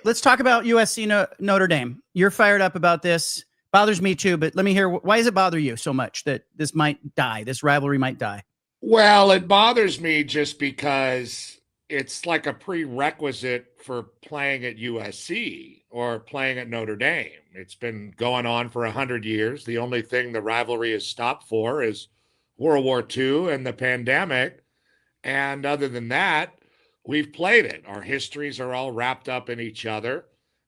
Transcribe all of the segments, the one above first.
let's talk about USC Notre Dame. You're fired up about this. Bothers me too, but let me hear, why does it bother you so much that this might die? This rivalry might die? Well, it bothers me just because it's like a prerequisite for playing at USC or playing at Notre Dame. It's been going on for 100 years. The only thing the rivalry has stopped for is World War II and the pandemic. And other than that, we've played it. Our histories are all wrapped up in each other.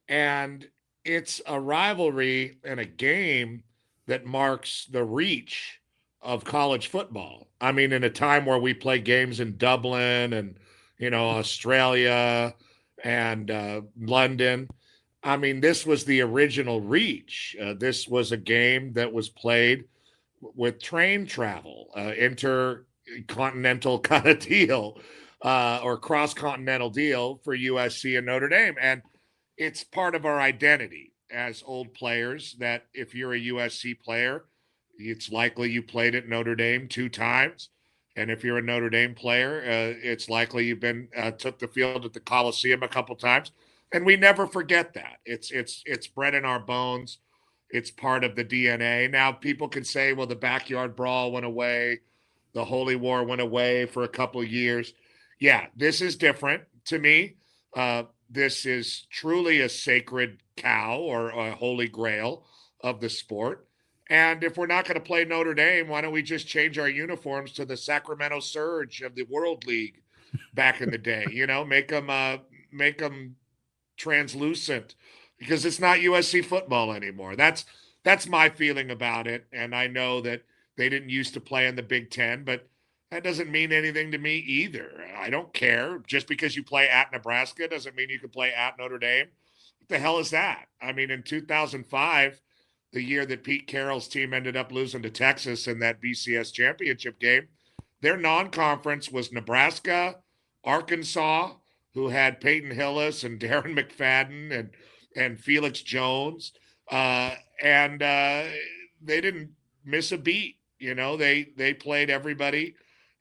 And it's a rivalry and a game that marks the reach of college football. I mean, in a time where we play games in Dublin and, Australia and London. I mean, this was the original reach. This was a game that was played with train travel, intercontinental kind of deal, or cross-continental deal for USC and Notre Dame. And it's part of our identity as old players that if you're a USC player, it's likely you played at Notre Dame 2 times. And if you're a Notre Dame player, it's likely you've been took the field at the Coliseum a couple times. And we never forget that. It's bred in our bones. It's part of the DNA. Now, people can say, well, the backyard brawl went away. The Holy War went away for a couple of years. Yeah, this is different to me. This is truly a sacred cow or a holy grail of the sport. And if we're not going to play Notre Dame, why don't we just change our uniforms to the Sacramento Surge of the World League back in the day? Make them translucent, because it's not USC football anymore. That's my feeling about it. And I know that they didn't used to play in the Big Ten, but that doesn't mean anything to me either. I don't care. Just because you play at Nebraska doesn't mean you can play at Notre Dame. What the hell is that? I mean, in 2005, the year that Pete Carroll's team ended up losing to Texas in that BCS championship game, their non-conference was Nebraska, Arkansas, who had Peyton Hillis and Darren McFadden and Felix Jones. And they didn't miss a beat. They played everybody,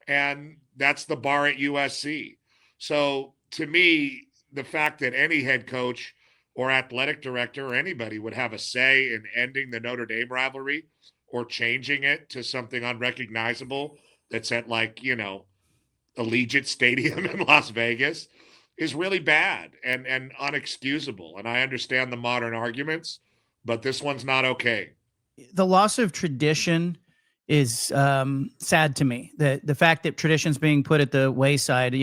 and that's the bar at USC. So to me, the fact that any head coach or athletic director or anybody would have a say in ending the Notre Dame rivalry or changing it to something unrecognizable that's at Allegiant Stadium in Las Vegas is really bad and unexcusable. And I understand the modern arguments, but this one's not okay. The loss of tradition is sad to me. The fact that tradition's being put at the wayside,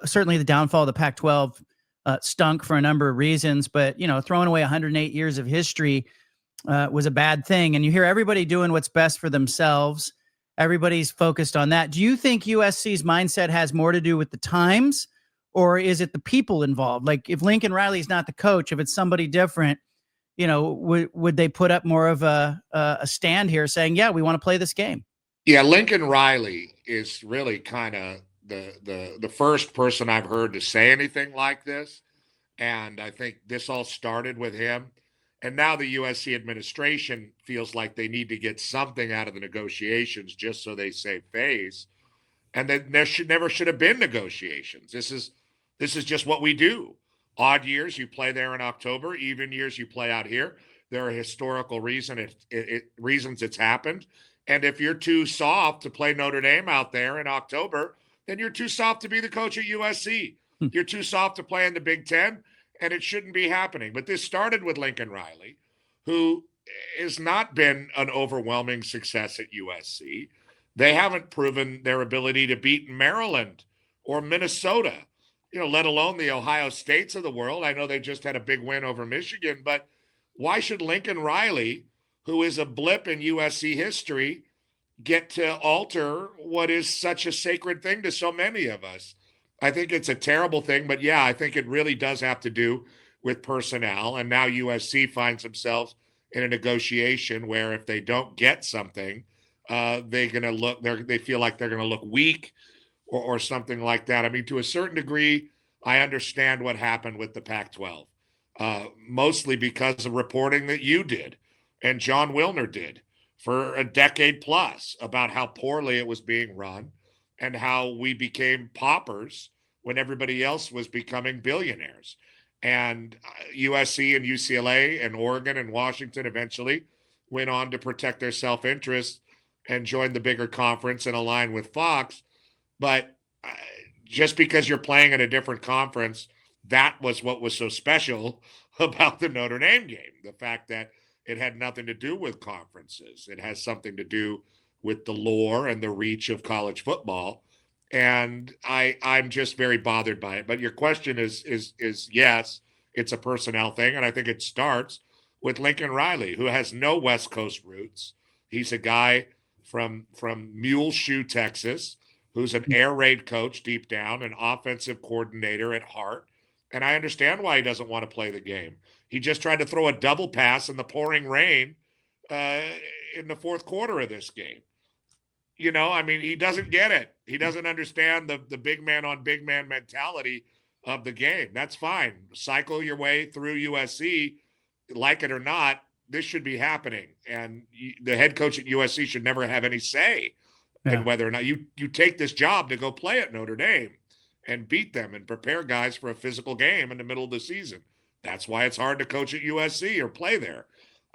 certainly the downfall of the Pac-12 stunk for a number of reasons, but, throwing away 108 years of history was a bad thing. And you hear everybody doing what's best for themselves. Everybody's focused on that. Do you think USC's mindset has more to do with the times, or is it the people involved? Like, if Lincoln Riley's not the coach, if it's somebody different, would they put up more of a stand here saying, yeah, we want to play this game? Yeah, Lincoln Riley is really kind of the first person I've heard to say anything like this. And I think this all started with him. And now the USC administration feels like they need to get something out of the negotiations just so they save face. And then there never should have been negotiations. This is just what we do. Odd years, you play there in October. Even years, you play out here. There are historical reasons it's happened. And if you're too soft to play Notre Dame out there in October, then you're too soft to be the coach at USC. You're too soft to play in the Big Ten, and it shouldn't be happening. But this started with Lincoln Riley, who has not been an overwhelming success at USC. They haven't proven their ability to beat Maryland or Minnesota, let alone the Ohio States of the world. I know they just had a big win over Michigan, but why should Lincoln Riley, who is a blip in USC history, get to alter what is such a sacred thing to so many of us? I think it's a terrible thing, but yeah, I think it really does have to do with personnel. And now USC finds themselves in a negotiation where if they don't get something, they feel like they're going to look weak or something like that. I mean, to a certain degree, I understand what happened with the Pac-12, mostly because of reporting that you did and John Wilner did for a decade plus about how poorly it was being run and how we became paupers when everybody else was becoming billionaires. And USC and UCLA and Oregon and Washington eventually went on to protect their self-interest and join the bigger conference and align with Fox. But just because you're playing in a different conference, that was what was so special about the Notre Dame game. The fact that it had nothing to do with conferences. It has something to do with the lore and the reach of college football. And I'm just very bothered by it. But your question is yes, it's a personnel thing. And I think it starts with Lincoln Riley, who has no West Coast roots. He's a guy from Muleshoe, Texas, who's an air raid coach deep down, an offensive coordinator at heart. And I understand why he doesn't want to play the game. He just tried to throw a double pass in the pouring rain in the fourth quarter of this game. You know, I mean, he doesn't get it. He doesn't understand the big man on big man mentality of the game. That's fine. Cycle your way through USC, like it or not. This should be happening. And the head coach at USC should never have any say in whether or not you take this job to go play at Notre Dame and beat them and prepare guys for a physical game in the middle of the season. That's why it's hard to coach at USC or play there.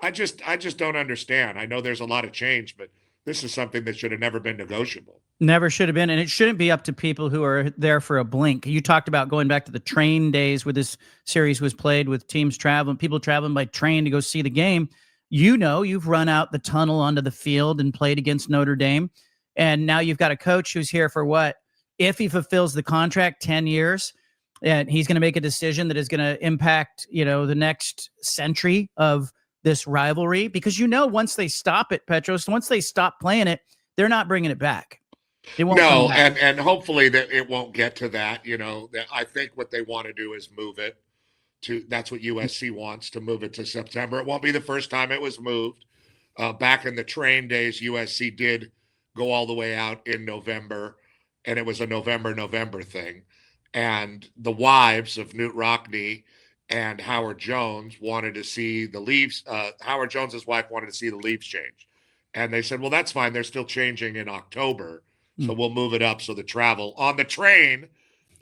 I just don't understand. I know there's a lot of change, but this is something that should have never been negotiable. Never should have been. And it shouldn't be up to people who are there for a blink. You talked about going back to the train days where this series was played with teams traveling, people traveling by train to go see the game. You know, you've run out the tunnel onto the field and played against Notre Dame. And now you've got a coach who's here for what? If he fulfills the contract, 10 years, and he's going to make a decision that is going to impact, you know, the next century of this rivalry, because, you know, once they stop it, Petros, once they stop playing it, they're not bringing it back. It won't come back. and hopefully that it won't get to that. You know, I think what they want to do is move it to, that's what USC wants, to move it to September. It won't be the first time it was moved. Back in the train days, USC did go all the way out in November, and it was a November thing. And the wives of Knute Rockne and Howard Jones wanted to see the leaves. Howard Jones's wife wanted to see the leaves change. And they said, well, that's fine. They're still changing in October. So we'll move it up so the travel on the train,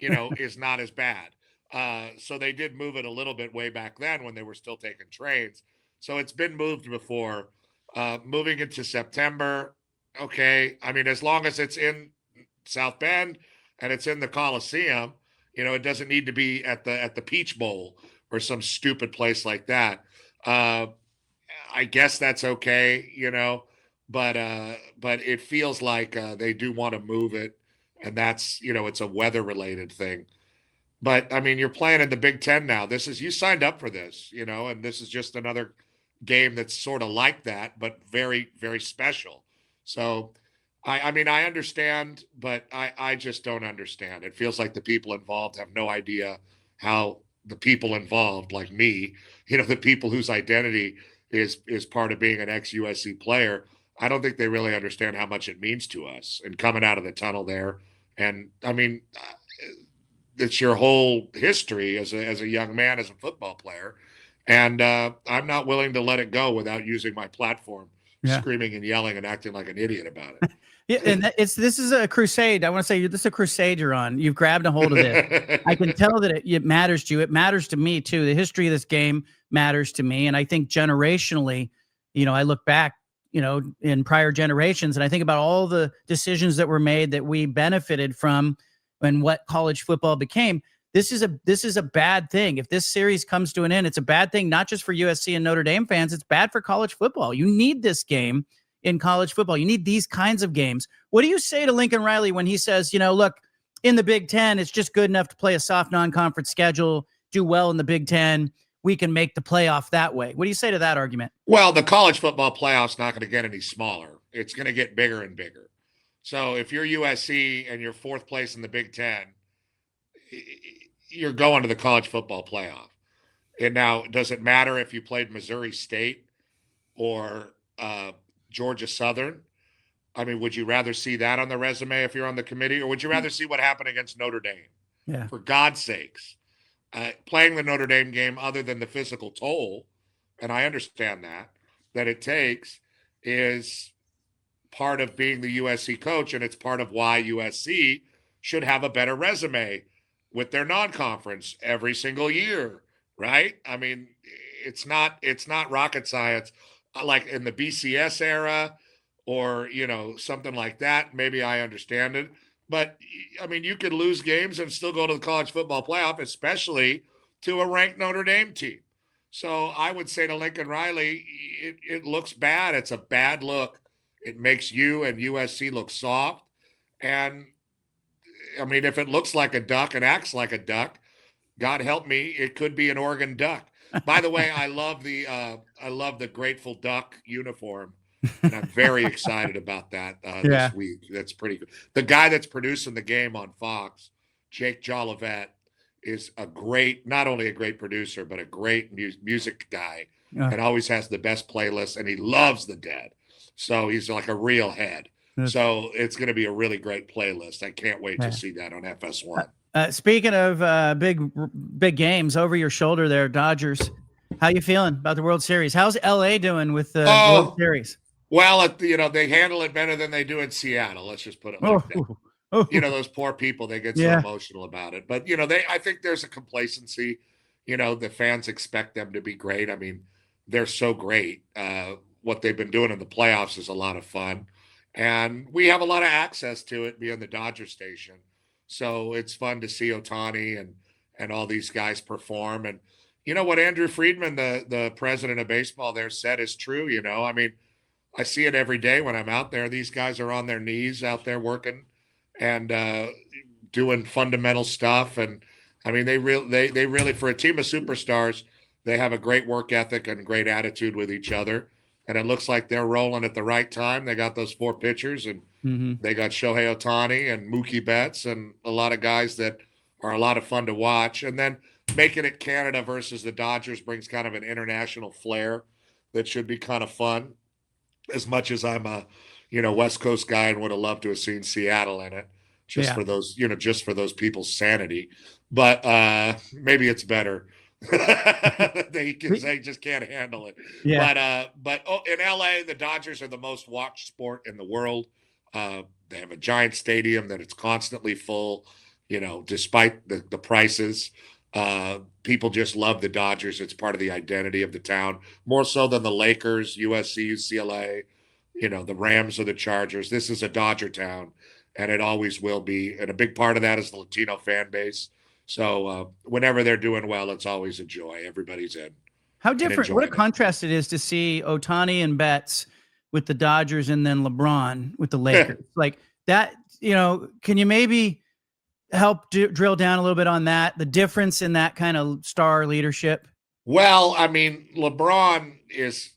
you know, is not as bad. So they did move it a little bit way back then when they were still taking trains. So it's been moved before. Moving into September, okay. I mean, as long as it's in South Bend and it's in the Coliseum, you know, it doesn't need to be at the Peach Bowl or some stupid place like that. I guess that's okay, you know, but it feels like they do want to move it, and that's, you know, it's a weather related thing. But I mean, you're playing in the Big Ten now. You signed up for this, you know, and this is just another game that's sort of like that, but very, very special. So I mean, I understand, but I just don't understand. It feels like the people involved have no idea how the people involved, like me, you know, the people whose identity is part of being an ex-USC player, I don't think they really understand how much it means to us. And coming out of the tunnel there, and I mean, it's your whole history as a young man, as a football player, and I'm not willing to let it go without using my platform, screaming and yelling and acting like an idiot about it. Yeah, and this is a crusade. I want to say this is a crusade you're on. You've grabbed a hold of this. I can tell that it matters to you. It matters to me too. The history of this game matters to me, and I think generationally, you know, I look back, you know, in prior generations, and I think about all the decisions that were made that we benefited from, and what college football became. This is a bad thing. If this series comes to an end, it's a bad thing, not just for USC and Notre Dame fans. It's bad for college football. You need this game in college football. You need these kinds of games. What do you say to Lincoln Riley when he says, you know, look, in the Big Ten, it's just good enough to play a soft non-conference schedule, do well in the Big Ten. We can make the playoff that way. What do you say to that argument? Well, the college football playoff's not going to get any smaller. It's going to get bigger and bigger. So if you're USC and you're fourth place in the Big Ten, you're going to the college football playoff. And now, does it matter if you played Missouri State or Georgia Southern? I mean, would you rather see that on the resume if you're on the committee, or would you rather see what happened against Notre Dame? Yeah. For God's sakes, playing the Notre Dame game, other than the physical toll, and I understand that it takes, is part of being the USC coach, and it's part of why USC should have a better resume with their non-conference every single year right? I mean, it's not rocket science. Like in the BCS era or, something like that, maybe I understand it. But I mean, you could lose games and still go to the college football playoff, especially to a ranked Notre Dame team. So I would say to Lincoln Riley, it looks bad. It's a bad look. It makes you and USC look soft. And I mean, if it looks like a duck and acts like a duck, God help me, it could be an Oregon Duck. By the way, I love the Grateful Duck uniform, and I'm very excited about that Yeah. this week. That's pretty good. The guy that's producing the game on Fox, Jake Jolivet, is not only a great producer, but a great music guy, Uh, and always has the best playlist, and he loves the Dead. So he's like a real head. uh, So it's going to be a really great playlist. I can't wait to yeah. see that on FS1. Speaking of big games over your shoulder there, Dodgers. How you feeling about the World Series? How's LA doing with the World Oh, Series? well, they handle it better than they do in Seattle. Let's just put it like that. Oh, oh, Those poor people, they get so yeah, emotional about it. But, I think there's a complacency. The fans expect them to be great. I mean, they're so great. What they've been doing in the playoffs is a lot of fun. And we have a lot of access to it being the Dodger station. So it's fun to see Ohtani and all these guys perform. And what Andrew Friedman, the president of baseball there, said is true. I mean, I see it every day when I'm out there. These guys are on their knees out there working and doing fundamental stuff. And I mean, they really, for a team of superstars, they have a great work ethic and great attitude with each other. And it looks like they're rolling at the right time. They got those four pitchers, and hmm they got Shohei Ohtani and Mookie Betts and a lot of guys that are a lot of fun to watch. And then making it Canada versus the Dodgers brings kind of an international flair that should be kind of fun. As much as I'm a, West Coast guy and would have loved to have seen Seattle in it, just yeah, for those, just for those people's sanity. But maybe it's better. They just can't handle it. yeah. But in LA, the Dodgers are the most watched sport in the world. They have a giant stadium that it's constantly full, despite the prices. People just love the Dodgers. It's part of the identity of the town, more so than the Lakers, USC, UCLA, the Rams or the Chargers. This is a Dodger town, and it always will be. And a big part of that is the Latino fan base. So whenever they're doing well, it's always a joy. Everybody's in How and different? What a enjoying it. contrast it is to see Ohtani and Betts with the Dodgers, and then LeBron with the Lakers. Like that, can you maybe help drill down a little bit on that? The difference in that kind of star leadership. Well, I mean, LeBron is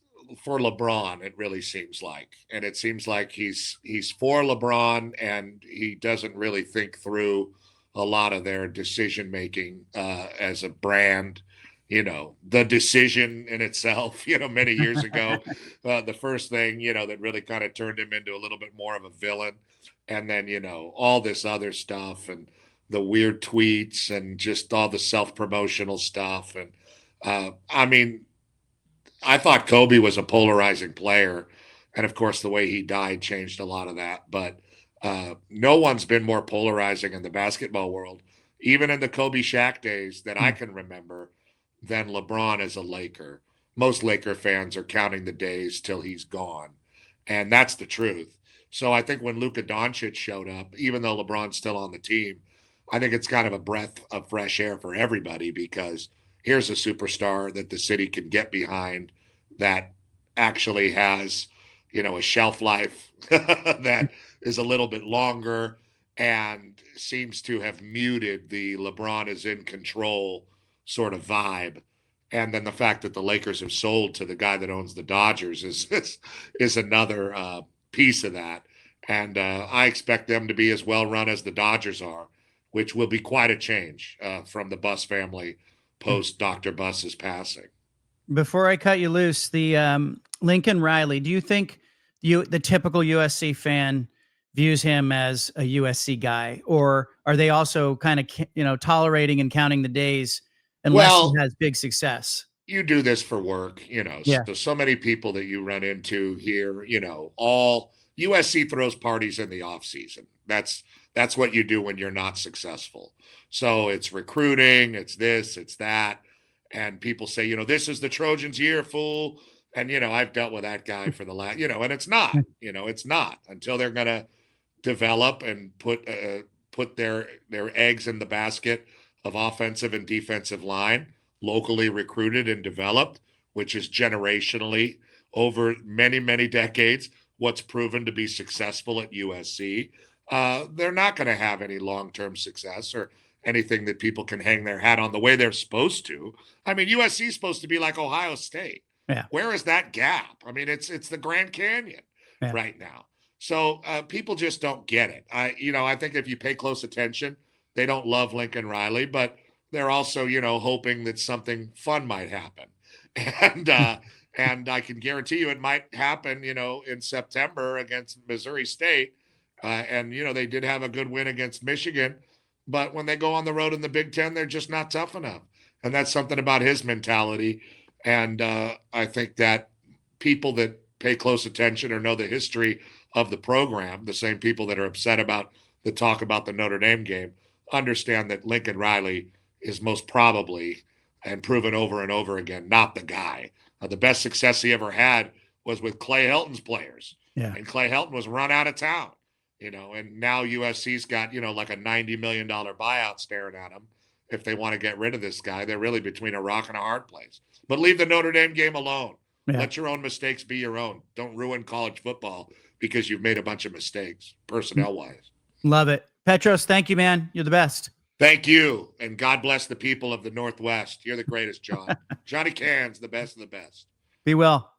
for LeBron, it really seems like. And it seems like he's for LeBron, and he doesn't really think through a lot of their decision making as a brand. The decision in itself, many years ago, the first thing, that really kind of turned him into a little bit more of a villain. And then, all this other stuff and the weird tweets and just all the self-promotional stuff. And I mean, I thought Kobe was a polarizing player. And of course, the way he died changed a lot of that. But no one's been more polarizing in the basketball world, even in the Kobe Shaq days that I can remember, than LeBron as a Laker. Most Laker fans are counting the days till he's gone. And that's the truth. So I think when Luka Doncic showed up, even though LeBron's still on the team, I think it's kind of a breath of fresh air for everybody, because here's a superstar that the city can get behind that actually has, a shelf life that is a little bit longer and seems to have muted the LeBron is in control sort of vibe. And then the fact that the Lakers have sold to the guy that owns the Dodgers is another piece of that. And I expect them to be as well run as the Dodgers are, which will be quite a change from the Buss family post Dr. Buss's passing. Before I cut you loose, the Lincoln Riley, do you think the typical USC fan views him as a USC guy, or are they also kind of tolerating and counting the days unless he Well, has big success? you do this for work, Yeah, so many people that you run into here, all USC throws parties in the off season. That's what you do when you're not successful. So it's recruiting, it's this, it's that. And people say, this is the Trojans' year, fool. And, I've dealt with that guy for the last, and it's not, it's not until they're going to develop and put their eggs in the basket of offensive and defensive line, locally recruited and developed, which is generationally over many, many decades, what's proven to be successful at USC. They're not going to have any long-term success or anything that people can hang their hat on the way they're supposed to. I mean, USC is supposed to be like Ohio State. Yeah. Where is that gap? I mean, it's the Grand Canyon right now. So people just don't get it. I think if you pay close attention, they don't love Lincoln Riley, but they're also, hoping that something fun might happen. And I can guarantee you it might happen, in September against Missouri State. And they did have a good win against Michigan. But when they go on the road in the Big Ten, they're just not tough enough. And that's something about his mentality. And I think that people that pay close attention or know the history of the program, the same people that are upset about the talk about the Notre Dame game, understand that Lincoln Riley is most probably, and proven over and over again, not the guy. The best success he ever had was with Clay Helton's players. Yeah. And Clay Helton was run out of town. And now USC's got, like a $90 million buyout staring at them. If they want to get rid of this guy, they're really between a rock and a hard place. But leave the Notre Dame game alone. Yeah. Let your own mistakes be your own. Don't ruin college football because you've made a bunch of mistakes, personnel-wise. Love it. Petros, thank you, man. You're the best. Thank you. And God bless the people of the Northwest. You're the greatest, John. Johnny Cans, the best of the best. Be well.